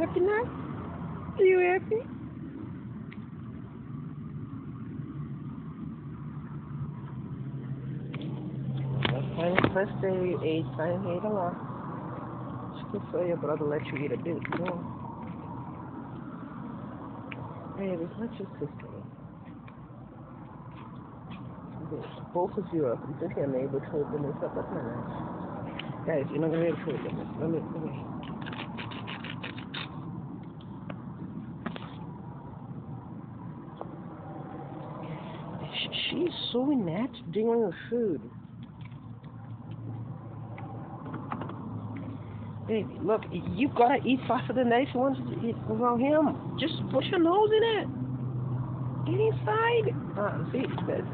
happy now? Are you happy? First day you ate, time ate a lot. Just so your brother let you eat a bit more. Baby, let's just sit there. Both of you up. You think I'm able to open this up? That's my knife. Guys, you're not going to be able to open this. Let me. She's so inept dealing with food. Baby, look, you gotta eat faster than that if you want to eat around him. Just put your nose in it. Get inside. See, that's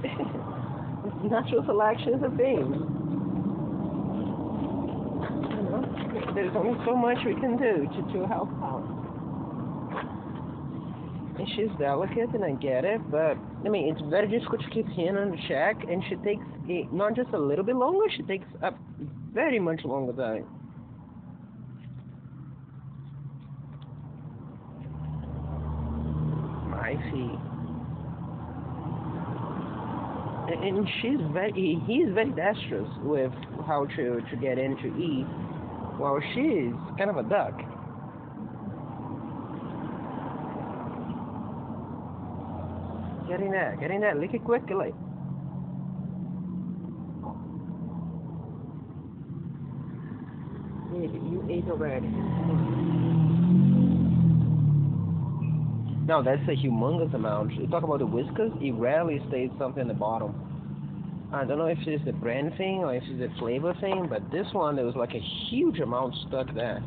natural selection is a thing. You know, there's only so much we can do to help out. And she's delicate, and I get it, but I mean, it's very difficult to keep him on check, and she takes not just a little bit longer, she takes a very much longer time. I see. And he's very dexterous with how to get in to eat, while she's kind of a duck. Get in there, lick it quickly. Baby, you ate already. No, that's a humongous amount. You talk about the whiskers, it rarely stays something in the bottom. I don't know if it's a brand thing or if it's a flavor thing, but this one, there was like a huge amount stuck there.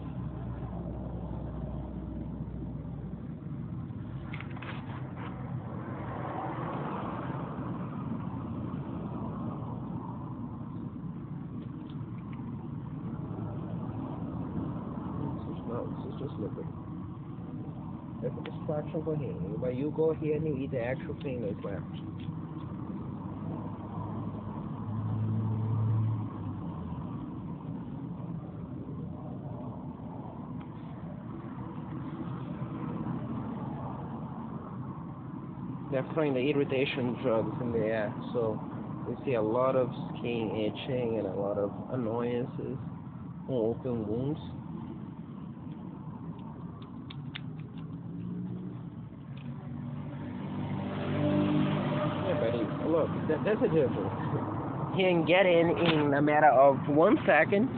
This is just liquid. That's a distraction for him. But you go here and you eat the actual thing that's left. They're throwing the irritation drugs in the air, so we see a lot of skin itching and a lot of annoyances on open wounds. Look, that's a difference. He can get in a matter of 1 second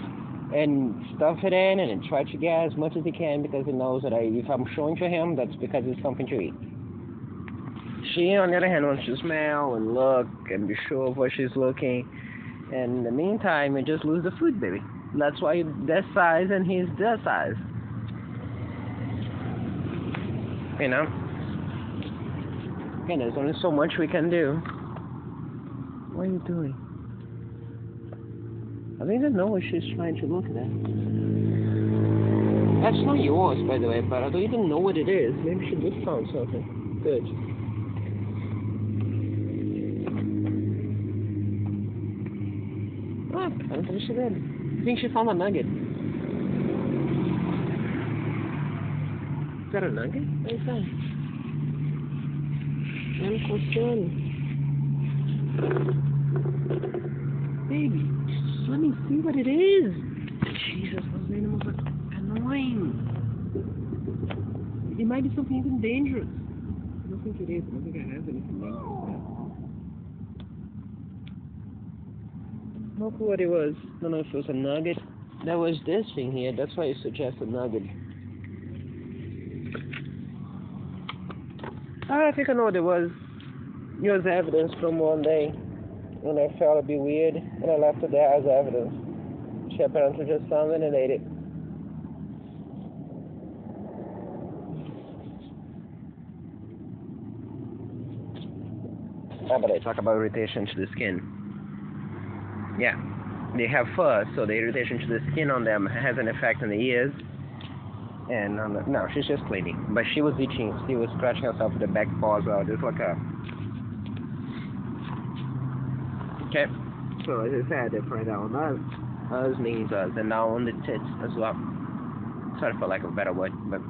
and stuff it in and try to get as much as he can because he knows that if I'm showing to him, that's because it's something to eat. She, on the other hand, wants to smell and look and be sure of what she's looking. And in the meantime, you just lose the food, baby. That's why you're that size and he's that size. You know? And there's only so much we can do. What are you doing? I don't even know what she's trying to look at. That's not yours, by the way, but I don't even know what it is. Maybe she just found something. Good. Ah, I don't think she did. I think she found a nugget. Is that a nugget? What is that? I'm concerned. Baby, just let me see what it is. Jesus, those animals are annoying. It might be something even dangerous. I don't think it is. I don't think I have anything dangerous. No clue what it was. I don't know if it was a nugget. There was this thing here. That's why I suggest a nugget. I think I know what it was. It was evidence from one day when I felt a bit weird and I left it there as evidence. She apparently just found it and ate it. But I talk about irritation to the skin. Yeah, they have fur, so the irritation to the skin on them has an effect on the ears. And no, she's just cleaning. But she was itching. She was scratching herself with the back paws out. Just like a... Okay. So as I said, they find out on us means us, and now on the tits as well. Sorry for lack of a better word, but